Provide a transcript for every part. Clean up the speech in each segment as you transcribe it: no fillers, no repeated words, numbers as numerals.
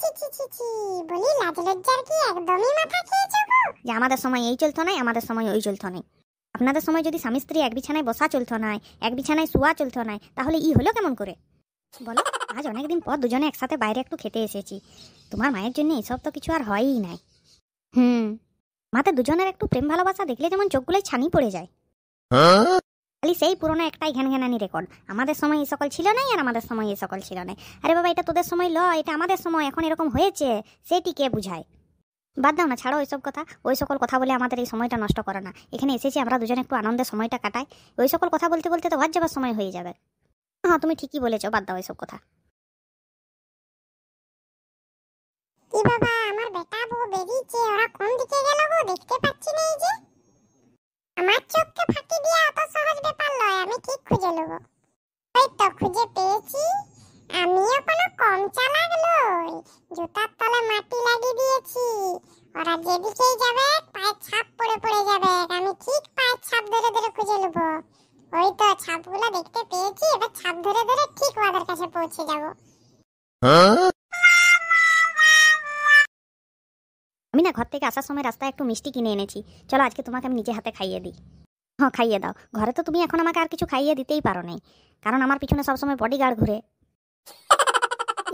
ছি ছি ছি ছি, বলি লাজ লজ্জার কি একদমই মাথা খেয়েছো গো? যে আমাদের সময় এই চলতো নাই, আমাদের সময় ওই চলতো নাই। আপনাদের সময় যদি স্বামী স্ত্রী এক বিছানায় বসা চলতো নাই, এক বিছানায় শোয়া চলতো নাই, তাহলে ই হলো কেমন করে বলো? আজ অনেকদিন পর দুজনে একসাথে বাইরে একটু খেতে এসেছি। তোমার মায়ের জন্য এসব তো কিছু আর হয়ই নাই। মাতে দুজনের একটু প্রেম ভালোবাসা দেখলে যেমন চোখগুলোয় ছানি পড়ে যায়। খালি সেই পুরোনো একটাই ঘ্যানঘ্যানানি রেকর্ড, আমাদের সময় এই সকল ছিল নাই আর আমাদের সময় এই সকল ছিল নাই। আরে বাবা, এটা তোদের সময় এটা আমাদের সময়, এখন এরকম হয়েছে, সেটি কে বুঝায়? বাদ দাও না, ছাড়ো ওইসব কথা। ওই সকল কথা বলে আমাদের এই সময়টা নষ্ট করে না। এখানে এসেছি আমরা দুজনে একটু আনন্দের সময়টা কাটাই। ওই সকল কথা বলতে বলতে তো ঘর যাবার সময় হয়ে যাবে। হ্যাঁ, তুমি ঠিকই বলেছো, বাদ দাও ওইসব কথা। কি বাবা, আমার বেটা বউ বেরিয়েছে, ওরা কোন দিকে গেল গো? দেখতে পাচ্ছি না। এই যে আমার চোখকে ফাঁকি দিয়া অত সহজ ব্যাপার নয়, আমি ঠিক খুঁজে নেব। ওই তো খুঁজে পেয়েছি। আমিও কোনো কম চালাক নই, জুতার তলে মাটি লাগিয়ে দিয়েছি। ওরা যেদিকেই যাবে পায়ের ছাপ পড়ে পড়ে যাবে, আমি ঠিক পায়ের ছাপ ধরে ধরে খুঁজে নেব। ওই তো ছাপগুলো দেখতে পেয়েছি, এবার ছাপ ধরে ধরে ঠিক ওদের কাছে পৌঁছে যাব। আমি না ঘর থেকে আসার সময় রাস্তায় একটু মিষ্টি কিনে এনেছি, চলো আজকে তোমাকে আমি নিজে হাতে খাইয়ে দিই। হ্যাঁ, খাইয়ে দাও। ঘরে তো তুমি এখন আমাকে আর কিছু খাইয়ে দিতেই পারো নাই, কারণ আমার পিছনে সবসময় বডিগার্ড ঘুরে।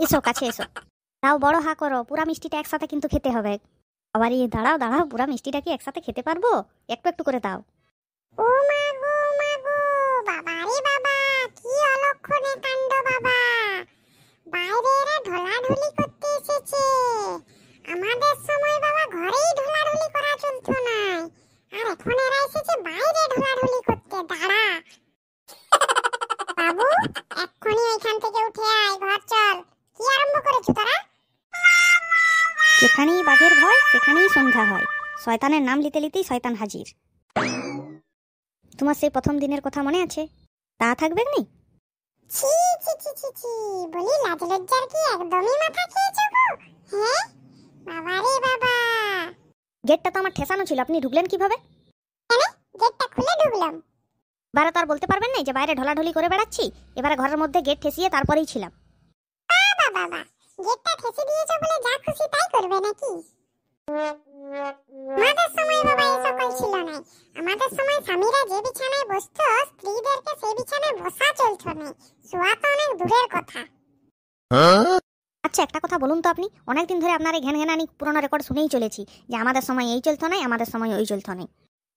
এসো কাছে এসো, দাও, বড় হা করো, পুরা মিষ্টিটা একসাথে কিন্তু খেতে হবে। আবার দাঁড়াও দাঁড়াও, পুরা মিষ্টিটা কি একসাথে খেতে পারবো? একটু একটু করে দাও। ও মা গো মা গো, বাবা রে বাবা, কি অলক্ষণে কাণ্ড বাবা! বাইরে এরা ঢলাঢলি করতে এসেছে। আমাদের সময় বাবা ঘরেই ঢলাঢলি করা চলতো না, আর এখন এরা এসেছে বাইরে ঢলাঢলি করতে। দাঁড়া বাবু, এক্ষুনি ওইখান থেকে উঠে আয়, ঘর চল। কি আরম্ভ করেছো তোরা? যেখানেই বাঘের ভয় সেখানেই সন্ধ্যা হয়। শয়তানের নাম নিতে নিতেই শয়তান হাজির। তোমার সেই প্রথম দিনের কথা মনে আছে? তা থাকবে না? ছি ছি ছি ছি ছি, বলি লাজ লজ্জার কি একদমই মাথা খেয়েছো গো? হ্যাঁ বাবা রে বাবা! গেটটা তো আমার ঠেসানো ছিল, আপনি ঢুকলেন কিভাবে? গেটটা খুলে ঢুকলাম। এবারে তো আর বলতে পারবেন না যে বাইরে ঢলাঢলি করে বেড়াচ্ছি। এবারে ঘরের মধ্যে গেট ঠেসিয়ে তারপরেই ছিলাম। বাবা বাবা, গেটটা ঠেসে দিয়েছো বলে যা খুশি তাই করবে নাকি? আমাদের সময় বাবা এই সকল ছিল না। আমাদের সময় স্বামীরা যে বিছানায় বসতো, স্ত্রীদেরকে সেই বিছানায় বসা চলতো না, শোয়া তো অনেক দূরের কথা। আচ্ছা, একটা কথা বলুন তো, আপনি অনেকদিন ধরে আপনার এই ঘ্যানঘ্যানানি পুরোনো রেকর্ড শুনেই চলেছি যে আমাদের সময় এই চলতো নাই, আমাদের সময় ওই চলতো নাই।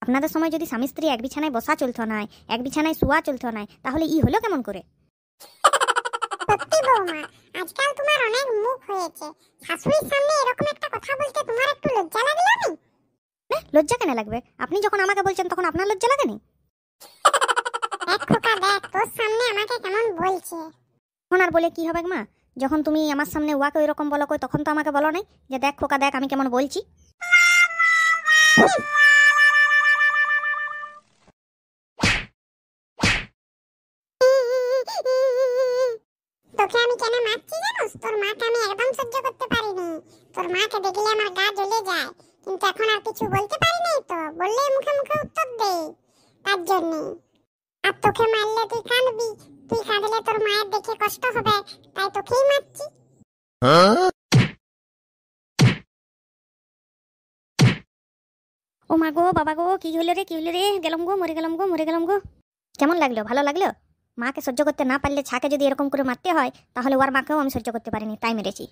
আপনাদের সময় যদি স্বামী স্ত্রী এক বিছানায় বসা চলতো নাই, এক বিছানায় শোয়া চলতো নাই, তাহলে ই হলো কেমন করে? সত্যি বৌমা, আজকাল তোমার অনেক মুখ হয়েছে। শাশুড়ির সামনে এরকম একটা কথা বলতে তোমার একটু লজ্জা লাগলো না? না, লজ্জা কেন লাগবে? আপনি যখন আমাকে বলছেন তখন আপনার লজ্জা লাগে না? দেখ খোকা দেখ, তোর সামনে আমাকে কেমন বলছে। এখন আর বলে কি হবে মা? যখন তুমি আমার সামনে ওয়াকে ওইরকম বলো কই, তখন তো আমাকে বলো নাই যে দেখ খোকা দেখ আমি কেমন বলছি। তোকে আমি কেন মারছি জানোস? তোর মাকে আমি একদম সহ্য করতে পারিনি। তোর মাকে দেখলে আমার গা জ্বলে যায়, কিন্তু এখন আর কিছু বলতে পারি নাই, তো বললে মুখে মুখে উত্তর দে, তার জন্য। আর তোকে মারলে তুই কাঁদবি, তুই কাঁদলে তোর মায়ের দেখে কষ্ট হবে, তাই তোকেই মারছি। ও মা গো, বাবা গো, কি হলো রে, কি হলো রে? গেলাম গো, মরে গেলাম গো, মরে গেলাম গো। কেমন লাগলো? ভালো লাগলো? মাকে সহ্য করতে না পারলে ছাকে যদি এরকম করে মারতে হয়, তাহলে ওর মাকেও আমি সহ্য করতে পারিনি, তাই মেরেছি।